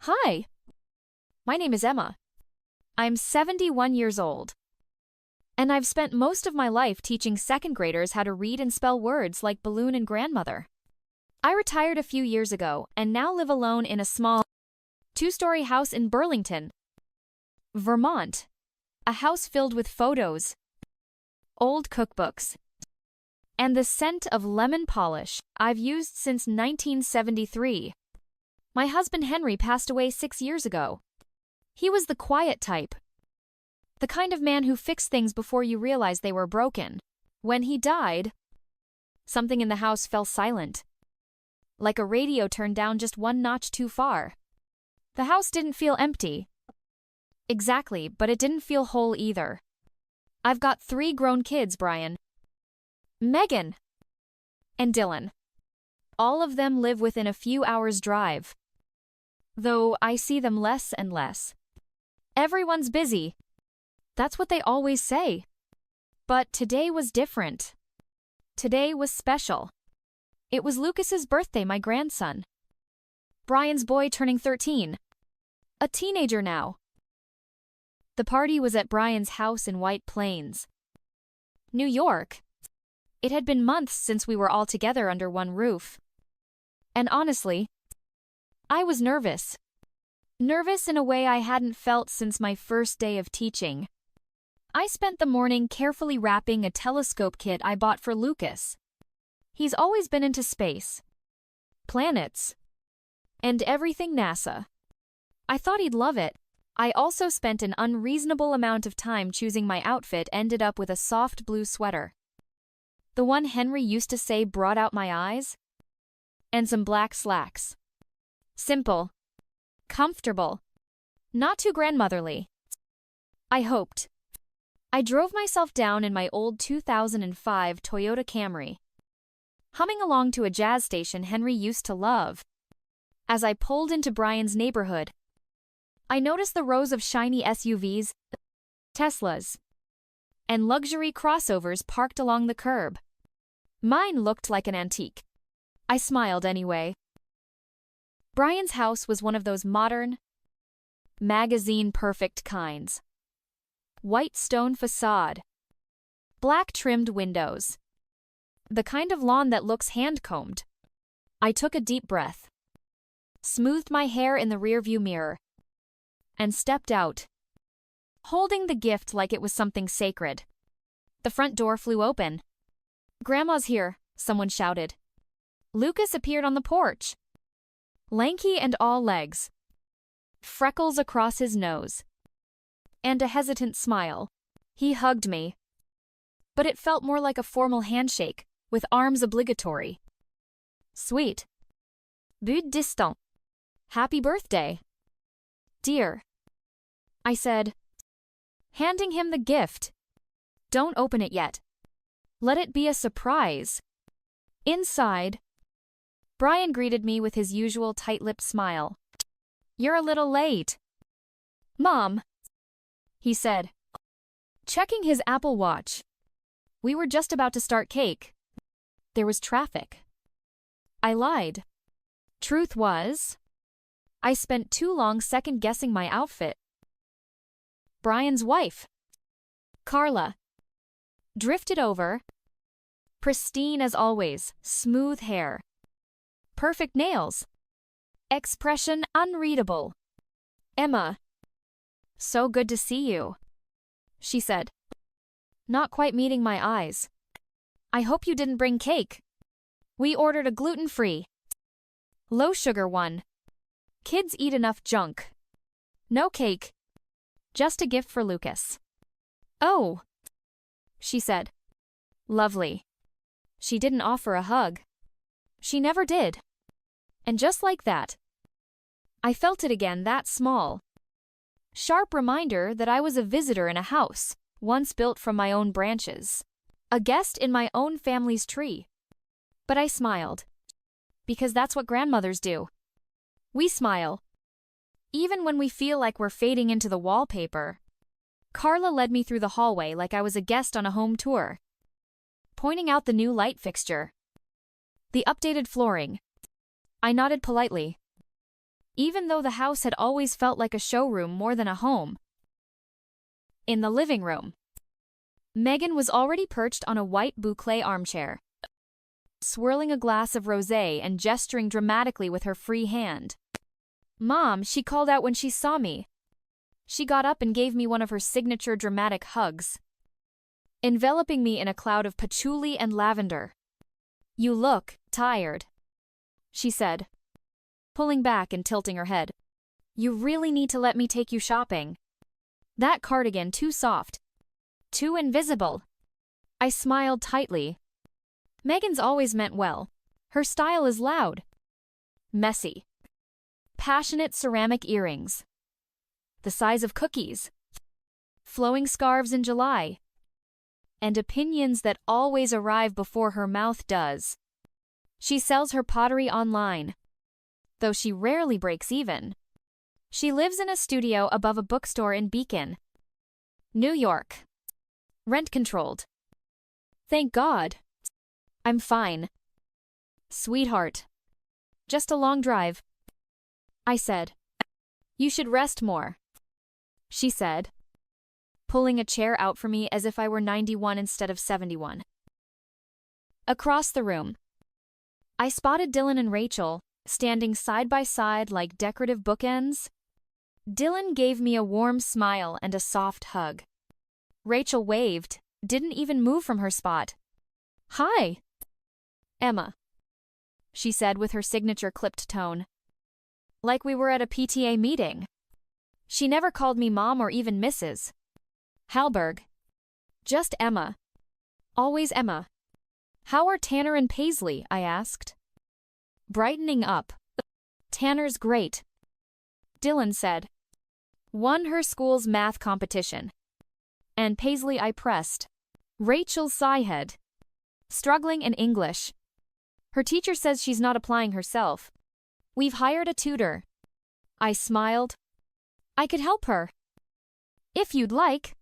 Hi, my name is Emma. I'm 71 years old. And I've spent most of my life teaching second graders how to read and spell words like balloon and grandmother. I retired a few years ago and now live alone in a small, two-story house in Burlington, Vermont. A house filled with photos, old cookbooks, and the scent of lemon polish I've used since 1973. My husband Henry passed away 6 years ago. He was the quiet type, the kind of man who fixed things before you realized they were broken. When he died, something in the house fell silent, like a radio turned down just one notch too far. The house didn't feel empty. Exactly, but it didn't feel whole either. I've got 3 grown kids, Brian, Megan, and Dylan. All of them live within a few hours' drive, though I see them less and less. Everyone's busy. That's what they always say. But today was different. Today was special. It was Lucas's birthday, my grandson. Brian's boy turning 13. A teenager now. The party was at Brian's house in White Plains, New York. It had been months since we were all together under one roof. And honestly, I was nervous. Nervous in a way I hadn't felt since my first day of teaching. I spent the morning carefully wrapping a telescope kit I bought for Lucas. He's always been into space, planets, and everything NASA. I thought he'd love it. I also spent an unreasonable amount of time choosing my outfit, ended up with a soft blue sweater. The one Henry used to say brought out my eyes. And some black slacks. Simple. Comfortable. Not too grandmotherly. I hoped. I drove myself down in my old 2005 Toyota Camry, humming along to a jazz station Henry used to love. As I pulled into Brian's neighborhood, I noticed the rows of shiny SUVs, Teslas, and luxury crossovers parked along the curb. Mine looked like an antique. I smiled anyway. Brian's house was one of those modern, magazine-perfect kinds. White stone facade, black trimmed windows. The kind of lawn that looks hand-combed. I took a deep breath, smoothed my hair in the rearview mirror, and stepped out, holding the gift like it was something sacred. The front door flew open. "Grandma's here," someone shouted. Lucas appeared on the porch, lanky and all legs, freckles across his nose, and a hesitant smile. He hugged me, but it felt more like a formal handshake, with arms obligatory. "Sweet. But distant. Happy birthday, dear," I said, handing him the gift. "Don't open it yet. Let it be a surprise." Inside, Brian greeted me with his usual tight-lipped smile. "You're a little late, Mom," he said, checking his Apple Watch. We were just about to start cake. There was traffic. I lied. Truth was, I spent too long second-guessing my outfit. Brian's wife, Carla, drifted over, pristine as always, smooth hair, perfect nails, expression unreadable. "Emma, so good to see you," she said, not quite meeting my eyes. "I hope you didn't bring cake. We ordered a gluten-free, low-sugar one. Kids eat enough junk. No cake. Just a gift for Lucas." "Oh," she said. "Lovely." She didn't offer a hug. She never did. And just like that, I felt it again, that small, sharp reminder that I was a visitor in a house once built from my own branches, a guest in my own family's tree. But I smiled, because that's what grandmothers do. We smile, even when we feel like we're fading into the wallpaper. Carla led me through the hallway like I was a guest on a home tour, pointing out the new light fixture, the updated flooring. I nodded politely. even though the house had always felt like a showroom more than a home. In the living room, Megan was already perched on a white boucle armchair, swirling a glass of rosé and gesturing dramatically with her free hand. "Mom," she called out when she saw me. She got up and gave me one of her signature dramatic hugs, enveloping me in a cloud of patchouli and lavender. "You look tired," she said, pulling back and tilting her head. "You really need to let me take you shopping. That cardigan too soft. Too invisible." I smiled tightly. Megan's always meant well. Her style is loud, messy, passionate ceramic earrings, the size of cookies, flowing scarves in July, and opinions that always arrive before her mouth does. She sells her pottery online, though she rarely breaks even. She lives in a studio above a bookstore in Beacon, New York. Rent-controlled. Thank God. I'm fine. Sweetheart. Just a long drive, I said. You should rest more, she said, pulling a chair out for me as if I were 91 instead of 71. Across the room, I spotted Dylan and Rachel, standing side by side like decorative bookends. Dylan gave me a warm smile and a soft hug. Rachel waved, didn't even move from her spot. "Hi, Emma," she said with her signature clipped tone. Like we were at a PTA meeting. She never called me Mom or even Mrs. Halberg. Just Emma. Always Emma. "How are Tanner and Paisley?" I asked, brightening up. "Tanner's great," Dylan said. "Won her school's math competition." "And Paisley," I pressed. Rachel sighed, struggling in English. "Her teacher says she's not applying herself. We've hired a tutor." I smiled. "I could help her. If you'd like."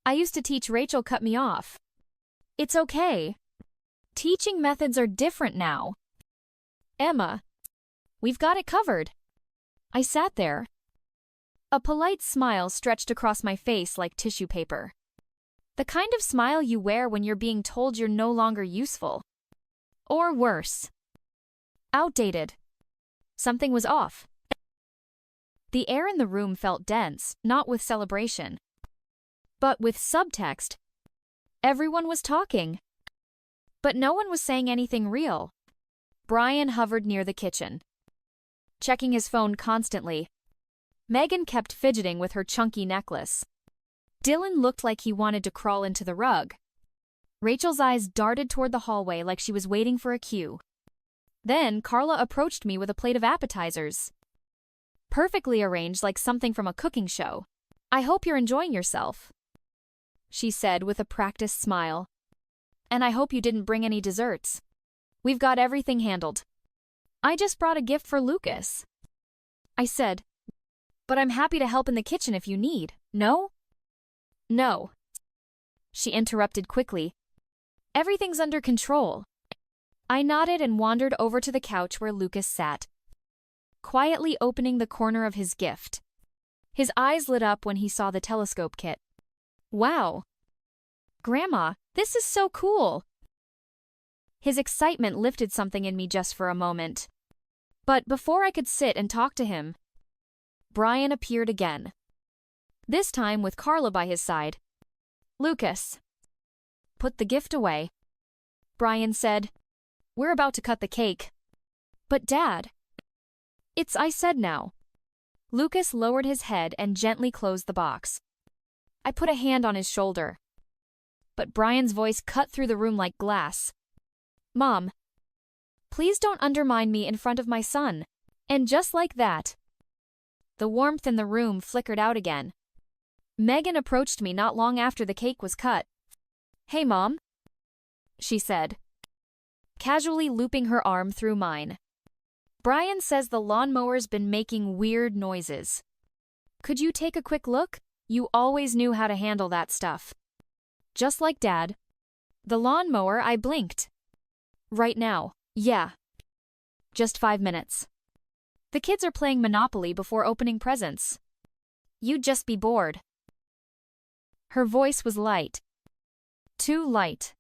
"I used to teach." Rachel cut me off. "It's okay. Teaching methods are different now. Emma, we've got it covered." I sat there. A polite smile stretched across my face like tissue paper. The kind of smile you wear when you're being told you're no longer useful. Or worse. Outdated. Something was off. The air in the room felt dense, not with celebration, but with subtext. Everyone was talking, but no one was saying anything real. Brian hovered near the kitchen, checking his phone constantly. Megan kept fidgeting with her chunky necklace. Dylan looked like he wanted to crawl into the rug. Rachel's eyes darted toward the hallway like she was waiting for a cue. Then Carla approached me with a plate of appetizers, perfectly arranged like something from a cooking show. "I hope you're enjoying yourself," she said with a practiced smile. "And I hope you didn't bring any desserts. We've got everything handled." "I just brought a gift for Lucas," I said. "But I'm happy to help in the kitchen if you need." "No?" "No," she interrupted quickly. "Everything's under control." I nodded and wandered over to the couch where Lucas sat, quietly opening the corner of his gift. His eyes lit up when he saw the telescope kit. "Wow! Grandma, this is so cool!" His excitement lifted something in me just for a moment. But before I could sit and talk to him, Brian appeared again, this time with Carla by his side. "Lucas, put the gift away," Brian said. "We're about to cut the cake." "But Dad..." I said now." Lucas lowered his head and gently closed the box. I put a hand on his shoulder, but Brian's voice cut through the room like glass. "Mom, please don't undermine me in front of my son." And just like that, the warmth in the room flickered out again. Megan approached me not long after the cake was cut. "Hey, Mom," she said, casually looping her arm through mine. "Brian says the lawnmower's been making weird noises. Could you take a quick look? You always knew how to handle that stuff." "Just like Dad." "The lawnmower?" I blinked. "Right now." "Yeah. Just 5 minutes." The kids are playing Monopoly before opening presents. You'd just be bored. Her voice was light. Too light.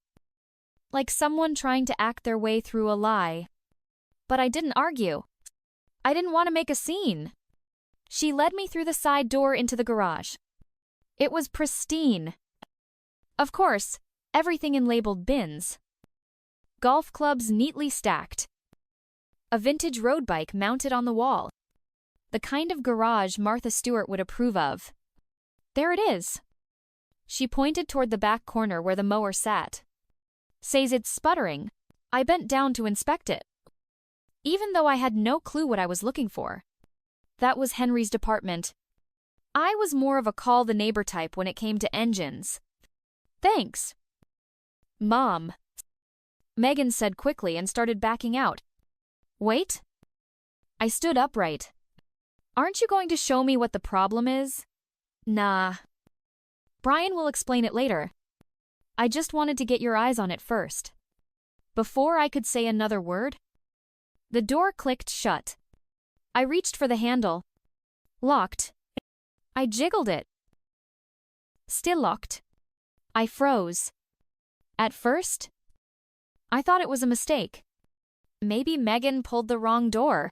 Like someone trying to act their way through a lie. But I didn't argue. I didn't want to make a scene. She led me through the side door into the garage. It was pristine. Of course, everything in labeled bins. Golf clubs neatly stacked. A vintage road bike mounted on the wall. The kind of garage Martha Stewart would approve of. There it is. She pointed toward the back corner where the mower sat. Says it's sputtering. I bent down to inspect it. Even though I had no clue what I was looking for. That was Henry's department. I was more of a call the neighbor type when it came to engines. Thanks. Mom. Megan said quickly and started backing out. Wait. I stood upright. Aren't you going to show me what the problem is? Nah. Brian will explain it later. I just wanted to get your eyes on it first. Before I could say another word, the door clicked shut. I reached for the handle. Locked. I jiggled it. Still locked. I froze. At first, I thought it was a mistake. Maybe Megan pulled the wrong door.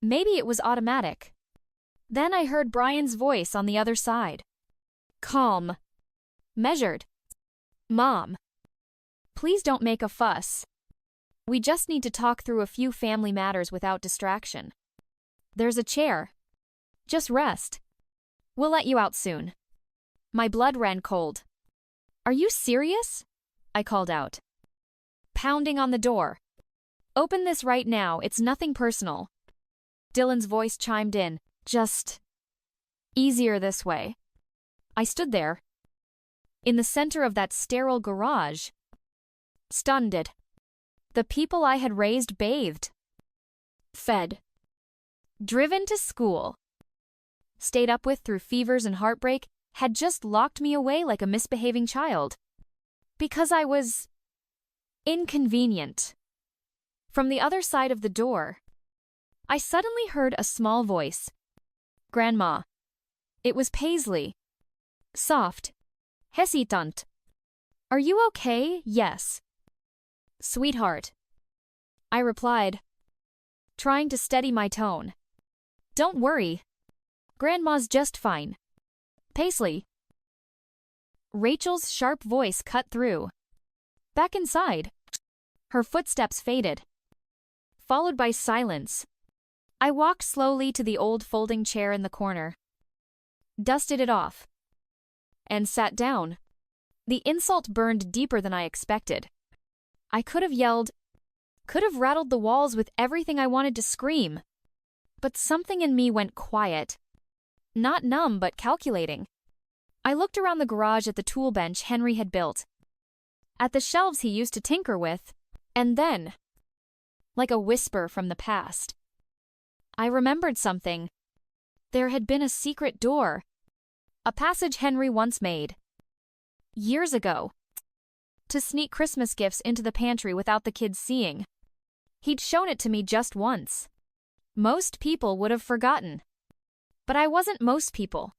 Maybe it was automatic. Then I heard Brian's voice on the other side. Calm. Measured. Mom. Please don't make a fuss. We just need to talk through a few family matters without distraction. There's a chair. Just rest. We'll let you out soon. My blood ran cold. Are you serious? I called out. Pounding on the door. Open this right now, it's nothing personal. Dylan's voice chimed in, just easier this way. I stood there, in the center of that sterile garage, stunned. The people I had raised bathed, fed, driven to school, stayed up with through fevers and heartbreak, had just locked me away like a misbehaving child. Because I was inconvenient. From the other side of the door, I suddenly heard a small voice. Grandma. It was Paisley. Soft. Hesitant. Are you okay? Yes. Sweetheart. I replied, trying to steady my tone. Don't worry. Grandma's just fine. Paisley. Rachel's sharp voice cut through. Back inside. Her footsteps faded, followed by silence. I walked slowly to the old folding chair in the corner, dusted it off, and sat down. The insult burned deeper than I expected. I could have yelled, could have rattled the walls with everything I wanted to scream. But something in me went quiet. Not numb, but calculating. I looked around the garage at the tool bench Henry had built, at the shelves he used to tinker with, and then, like a whisper from the past, I remembered something. There had been a secret door, a passage Henry once made, years ago, to sneak Christmas gifts into the pantry without the kids seeing. He'd shown it to me just once. Most people would have forgotten. But I wasn't most people.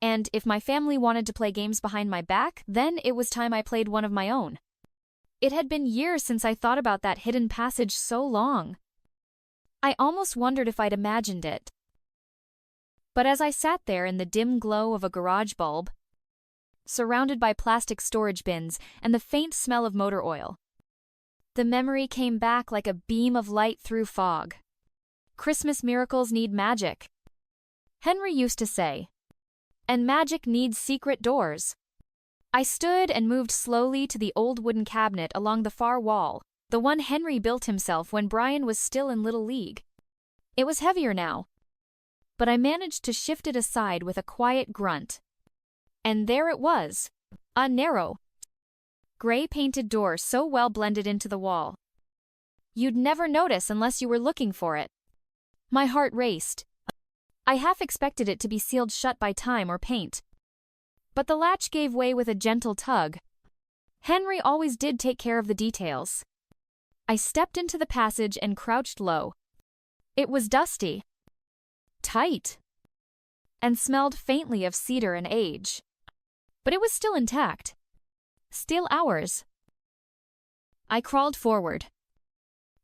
And if my family wanted to play games behind my back, then it was time I played one of my own. It had been years since I thought about that hidden passage so long. I almost wondered if I'd imagined it. But as I sat there in the dim glow of a garage bulb, surrounded by plastic storage bins and the faint smell of motor oil, the memory came back like a beam of light through fog. Christmas miracles need magic, Henry used to say. And magic needs secret doors. I stood and moved slowly to the old wooden cabinet along the far wall, the one Henry built himself when Brian was still in Little League. It was heavier now, but I managed to shift it aside with a quiet grunt. And there it was, a narrow, gray-painted door so well blended into the wall. You'd never notice unless you were looking for it. My heart raced. I half expected it to be sealed shut by time or paint. But the latch gave way with a gentle tug. Henry always did take care of the details. I stepped into the passage and crouched low, It was dusty, tight, and smelled faintly of cedar and age. But it was still intact. Still ours. I crawled forward,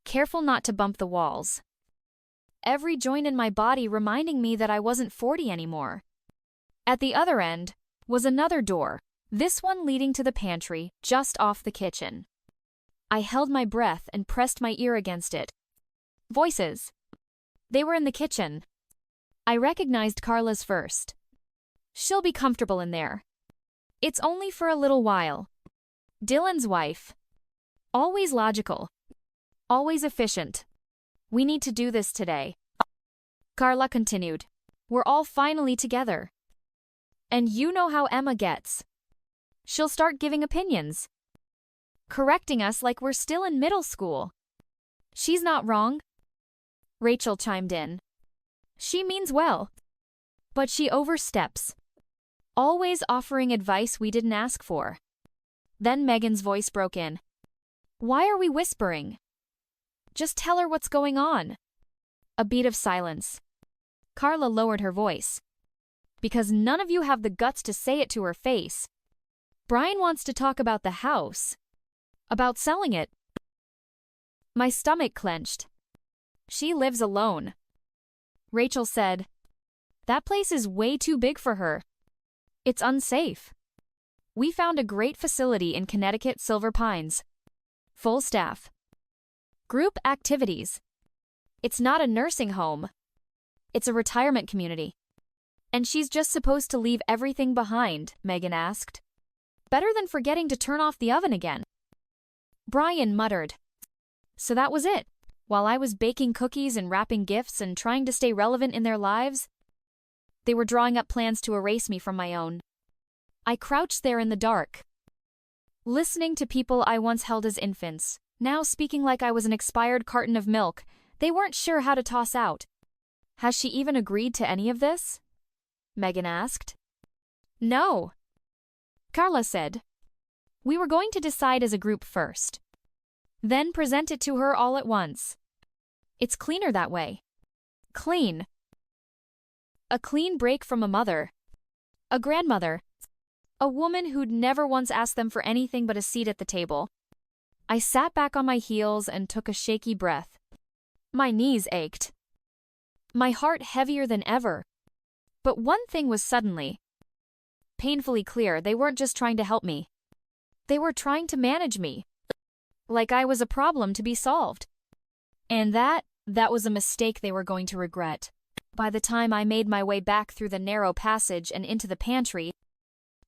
careful not to bump the walls. Every joint in my body reminding me that I wasn't 40 anymore. At the other end was another door, this one leading to the pantry, just off the kitchen. I held my breath and pressed my ear against it. Voices. They were in the kitchen. I recognized Carla's first. She'll be comfortable in there. It's only for a little while. Dylan's wife. Always logical. Always efficient. We need to do this today. Carla continued. We're all finally together. And you know how Emma gets. She'll start giving opinions, correcting us like we're still in middle school. She's not wrong. Rachel chimed in. She means well, but she oversteps, always offering advice we didn't ask for. Then Megan's voice broke in. Why are we whispering? Just tell her what's going on. A beat of silence. Carla lowered her voice. Because none of you have the guts to say it to her face. Brian wants to talk about the house. About selling it. My stomach clenched. She lives alone. Rachel said, that place is way too big for her. It's unsafe. We found a great facility in Connecticut, Silver Pines. Full staff. Group activities. It's not a nursing home. It's a retirement community. And she's just supposed to leave everything behind, Megan asked. Better than forgetting to turn off the oven again. Brian muttered. So that was it. While I was baking cookies and wrapping gifts and trying to stay relevant in their lives, they were drawing up plans to erase me from my own. I crouched there in the dark, listening to people I once held as infants, now speaking like I was an expired carton of milk they weren't sure how to toss out. Has she even agreed to any of this? Megan asked. No. Carla said. We were going to decide as a group first, then present it to her all at once. It's cleaner that way. Clean. A clean break from a mother. A grandmother. A woman who'd never once asked them for anything but a seat at the table. I sat back on my heels and took a shaky breath. My knees ached. My heart heavier than ever. But one thing was suddenly painfully clear. They weren't just trying to help me. They were trying to manage me. Like I was a problem to be solved. And that was a mistake they were going to regret. By the time I made my way back through the narrow passage and into the pantry,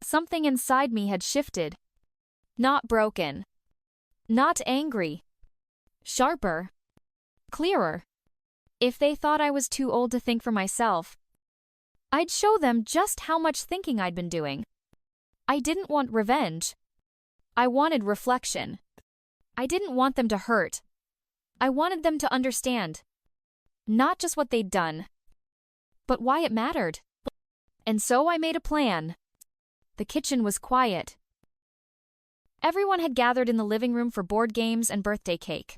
something inside me had shifted. Not broken. Not angry. Sharper. Clearer. If they thought I was too old to think for myself, I'd show them just how much thinking I'd been doing. I didn't want revenge. I wanted reflection. I didn't want them to hurt. I wanted them to understand. Not just what they'd done, but why it mattered. And so I made a plan. The kitchen was quiet. Everyone had gathered in the living room for board games and birthday cake.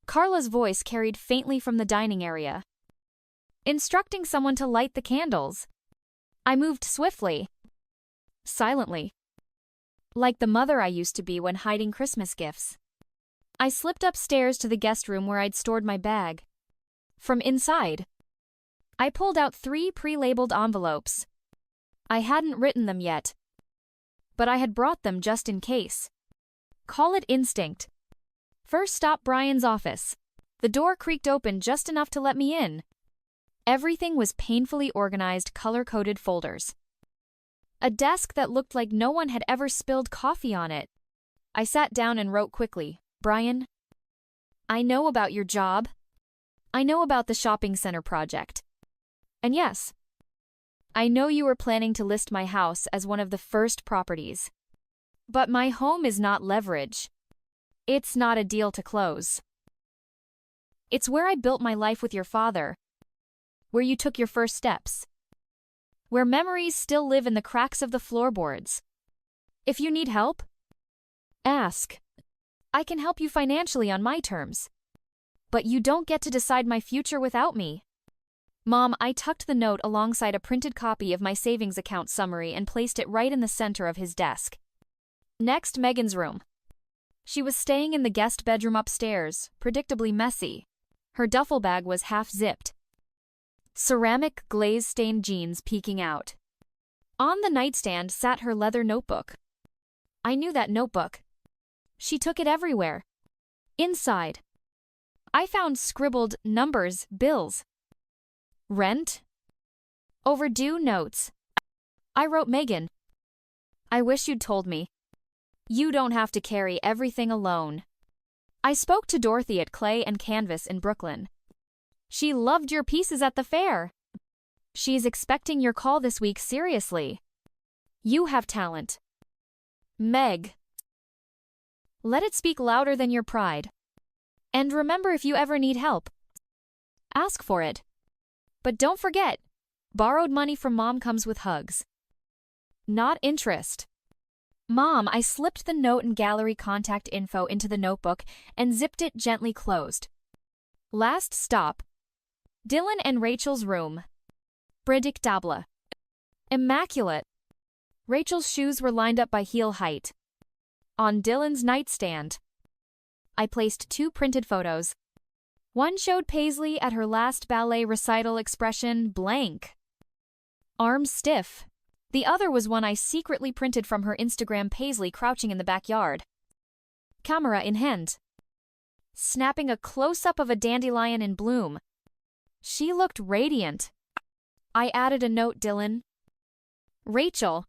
Carla's voice carried faintly from the dining area, instructing someone to light the candles. I moved swiftly, silently, like the mother I used to be when hiding Christmas gifts. I slipped upstairs to the guest room where I'd stored my bag. From inside, I pulled out 3 pre-labeled envelopes. I hadn't written them yet, but I had brought them just in case. Call it instinct. First stop, Brian's office. The door creaked open just enough to let me in. Everything was painfully organized, color-coded folders. A desk that looked like no one had ever spilled coffee on it. I sat down and wrote quickly, Brian, I know about your job. I know about the shopping center project. And yes, I know you were planning to list my house as one of the first properties. But my home is not leverage. It's not a deal to close. It's where I built my life with your father, where you took your first steps, where memories still live in the cracks of the floorboards. If you need help, ask. I can help you financially on my terms. But you don't get to decide my future without me. Mom, I tucked the note alongside a printed copy of my savings account summary and placed it right in the center of his desk. Next, Megan's room. She was staying in the guest bedroom upstairs, predictably messy. Her duffel bag was half-zipped. Ceramic glaze-stained jeans peeking out. On the nightstand sat her leather notebook. I knew that notebook. She took it everywhere. Inside, I found scribbled numbers, bills. Rent? Overdue notes. I wrote Megan. I wish you'd told me. You don't have to carry everything alone. I spoke to Dorothy at Clay and Canvas in Brooklyn. She loved your pieces at the fair. She's expecting your call this week seriously. You have talent. Meg. Let it speak louder than your pride. And remember, if you ever need help, ask for it. But don't forget, borrowed money from Mom comes with hugs, not interest. Mom, I slipped the note and gallery contact info into the notebook and zipped it gently closed. Last stop. Dylan and Rachel's room. Predictable. Immaculate. Rachel's shoes were lined up by heel height. On Dylan's nightstand, I placed 2 printed photos. One showed Paisley at her last ballet recital, expression blank, arms stiff. The other was one I secretly printed from her Instagram, Paisley crouching in the backyard, camera in hand, snapping a close-up of a dandelion in bloom. She looked radiant. I added a note, Dylan. Rachel,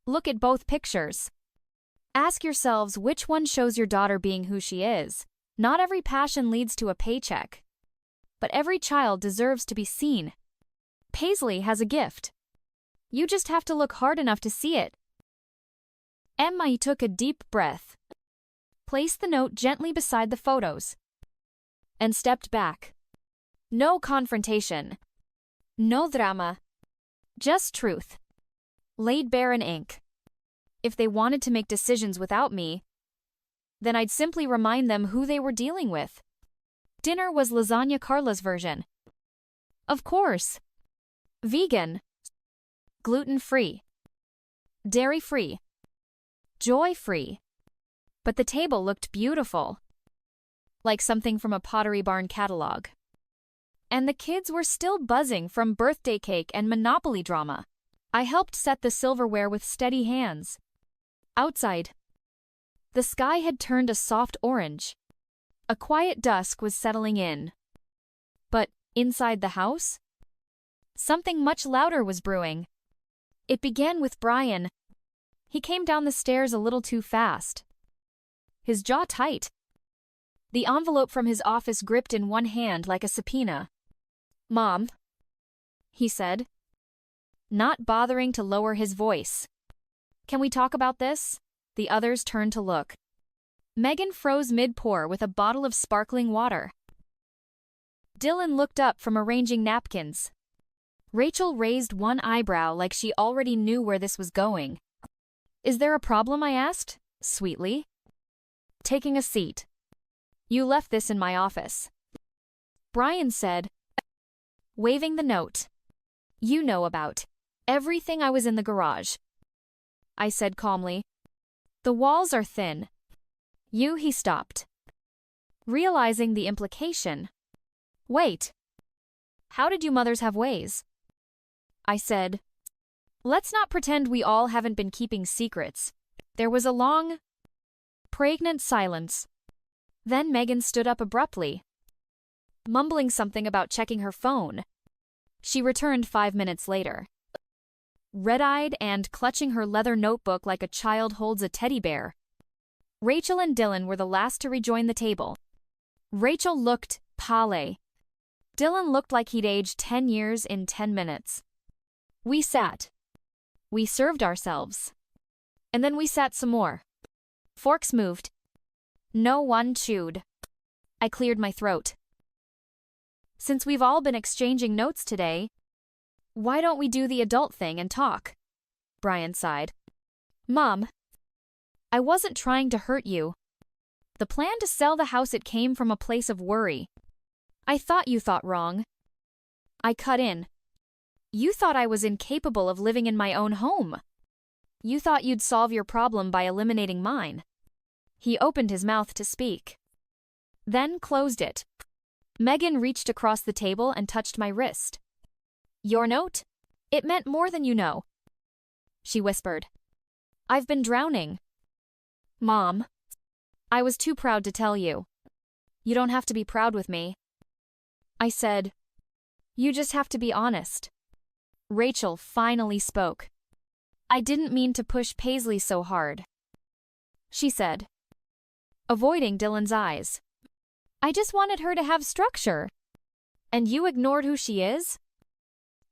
look at both pictures. Ask yourselves which one shows your daughter being who she is. Not every passion leads to a paycheck, but every child deserves to be seen. Paisley has a gift. You just have to look hard enough to see it. Emma took a deep breath, placed the note gently beside the photos, and stepped back. No confrontation. No drama. Just truth. Laid bare in ink. If they wanted to make decisions without me, then I'd simply remind them who they were dealing with. Dinner was lasagna, Carla's version. Of course. Vegan. Gluten-free. Dairy-free. Joy-free. But the table looked beautiful, like something from a Pottery Barn catalog. And the kids were still buzzing from birthday cake and Monopoly drama. I helped set the silverware with steady hands. Outside, the sky had turned a soft orange. A quiet dusk was settling in. But inside the house, something much louder was brewing. It began with Brian. He came down the stairs a little too fast, his jaw tight, the envelope from his office gripped in one hand like a subpoena. Mom, he said, not bothering to lower his voice. Can we talk about this? The others turned to look. Megan froze mid-pour with a bottle of sparkling water. Dylan looked up from arranging napkins. Rachel raised one eyebrow like she already knew where this was going. Is there a problem? I asked, sweetly. Taking a seat. You left this in my office, Brian said, waving the note. You know about everything. I was in the garage, I said calmly. The walls are thin. He stopped, realizing the implication. Wait. How did you mothers have ways? I said. Let's not pretend we all haven't been keeping secrets. There was a long, pregnant silence. Then Megan stood up abruptly, mumbling something about checking her phone. She returned 5 minutes later, red-eyed and clutching her leather notebook like a child holds a teddy bear. Rachel and Dylan were the last to rejoin the table. Rachel looked pale. Dylan looked like he'd aged 10 years in 10 minutes. We sat. We served ourselves. And then we sat some more. Forks moved. No one chewed. I cleared my throat. Since we've all been exchanging notes today, why don't we do the adult thing and talk? Brian sighed. Mom, I wasn't trying to hurt you. The plan to sell the house, it came from a place of worry. I thought you thought wrong. I cut in. You thought I was incapable of living in my own home. You thought you'd solve your problem by eliminating mine. He opened his mouth to speak, then closed it. Megan reached across the table and touched my wrist. Your note? It meant more than you know. She whispered. I've been drowning. Mom. I was too proud to tell you. You don't have to be proud with me. I said. You just have to be honest. Rachel finally spoke. I didn't mean to push Paisley so hard. She said, avoiding Dylan's eyes. I just wanted her to have structure. And you ignored who she is?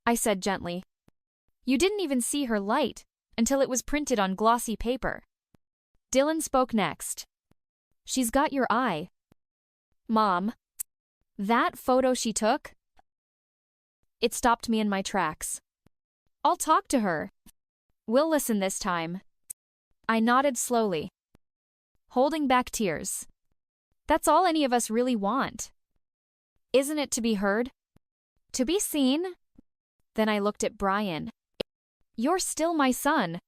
I said gently. You didn't even see her light until it was printed on glossy paper. Dylan spoke next. She's got your eye. Mom, that photo she took? It stopped me in my tracks. I'll talk to her. We'll listen this time. I nodded slowly, holding back tears. That's all any of us really want. Isn't it to be heard? To be seen? Then I looked at Brian. You're still my son.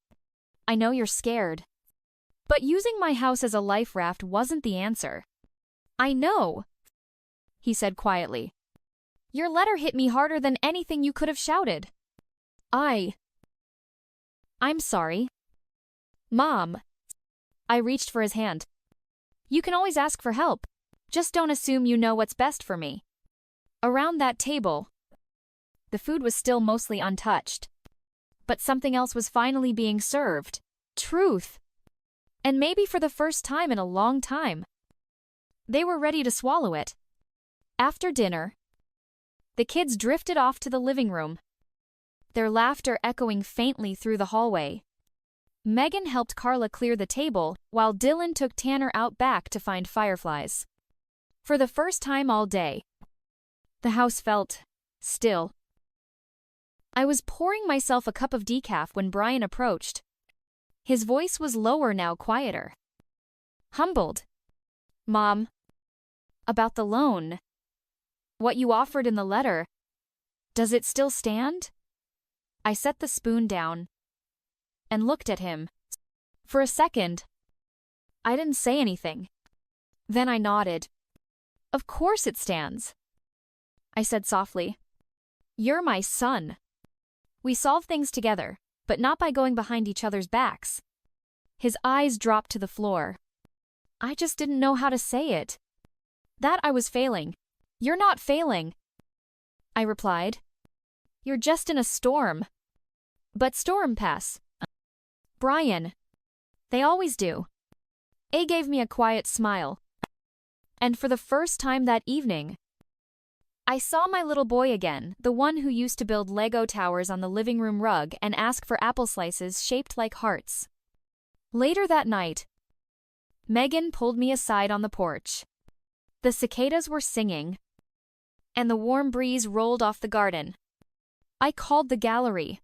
I know you're scared. But using my house as a life raft wasn't the answer. I know, he said quietly. Your letter hit me harder than anything you could have shouted. I'm sorry. Mom. I reached for his hand. You can always ask for help. Just don't assume you know what's best for me. Around that table, the food was still mostly untouched. But something else was finally being served. Truth. And maybe for the first time in a long time. They were ready to swallow it. After dinner, the kids drifted off to the living room, their laughter echoing faintly through the hallway. Megan helped Carla clear the table, while Dylan took Tanner out back to find fireflies. For the first time all day, the house felt still. I was pouring myself a cup of decaf when Brian approached. His voice was lower now, quieter. Humbled. Mom. About the loan. What you offered in the letter. Does it still stand? I set the spoon down and looked at him. For a second, I didn't say anything. Then I nodded. Of course it stands. I said softly. You're my son. We solve things together, but not by going behind each other's backs. His eyes dropped to the floor. I just didn't know how to say it. That I was failing. You're not failing, I replied. You're just in a storm. But storm pass. Brian. They always do. A gave me a quiet smile. And for the first time that evening, I saw my little boy again, the one who used to build Lego towers on the living room rug and ask for apple slices shaped like hearts. Later that night, Megan pulled me aside on the porch. The cicadas were singing, and the warm breeze rolled off the garden. I called the gallery,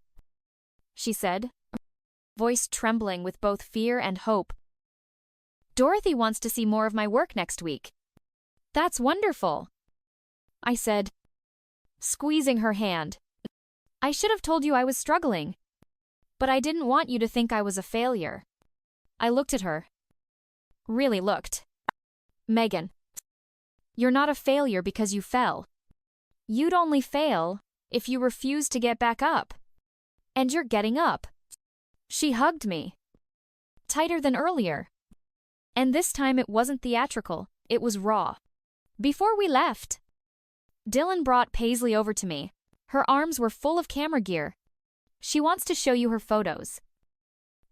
she said, voice trembling with both fear and hope. Dorothy wants to see more of my work next week. That's wonderful, I said, squeezing her hand. I should have told you I was struggling, but I didn't want you to think I was a failure. I looked at her. Really looked. Megan, you're not a failure because you fell. You'd only fail if you refuse to get back up. And you're getting up. She hugged me. Tighter than earlier. And this time it wasn't theatrical, it was raw. Before we left, Dylan brought Paisley over to me. Her arms were full of camera gear. She wants to show you her photos,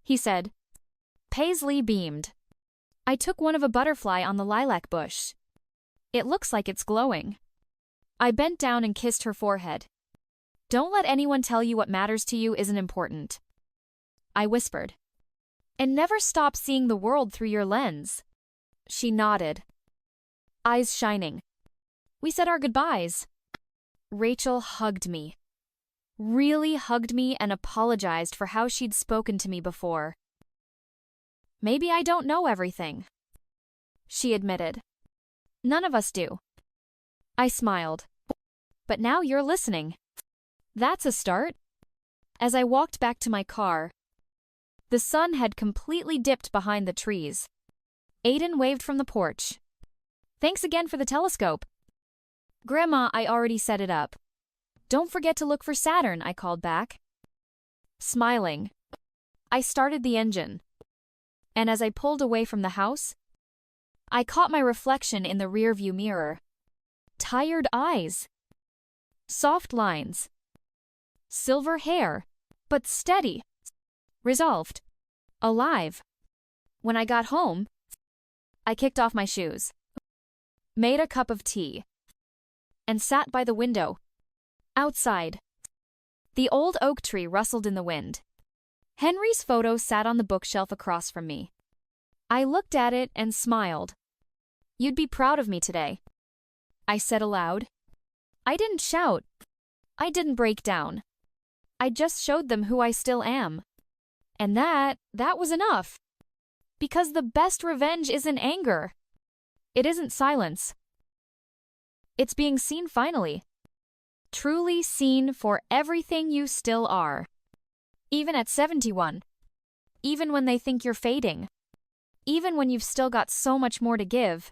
he said. Paisley beamed. I took one of a butterfly on the lilac bush. It looks like it's glowing. I bent down and kissed her forehead. Don't let anyone tell you what matters to you isn't important, I whispered. And never stop seeing the world through your lens. She nodded, eyes shining. We said our goodbyes. Rachel hugged me. Really hugged me and apologized for how she'd spoken to me before. Maybe I don't know everything, she admitted. None of us do. I smiled. But now you're listening. That's a start. As I walked back to my car, the sun had completely dipped behind the trees. Aiden waved from the porch. Thanks again for the telescope. Grandma, I already set it up. Don't forget to look for Saturn, I called back. Smiling, I started the engine. And as I pulled away from the house, I caught my reflection in the rearview mirror. Tired eyes. Soft lines. Silver hair, but steady. Resolved. Alive. When I got home, I kicked off my shoes, made a cup of tea, and sat by the window. Outside, the old oak tree rustled in the wind. Henry's photo sat on the bookshelf across from me. I looked at it and smiled. You'd be proud of me today, I said aloud. I didn't shout. I didn't break down. I just showed them who I still am. And that was enough. Because the best revenge isn't anger. It isn't silence. It's being seen finally. Truly seen for everything you still are. Even at 71. Even when they think you're fading. Even when you've still got so much more to give.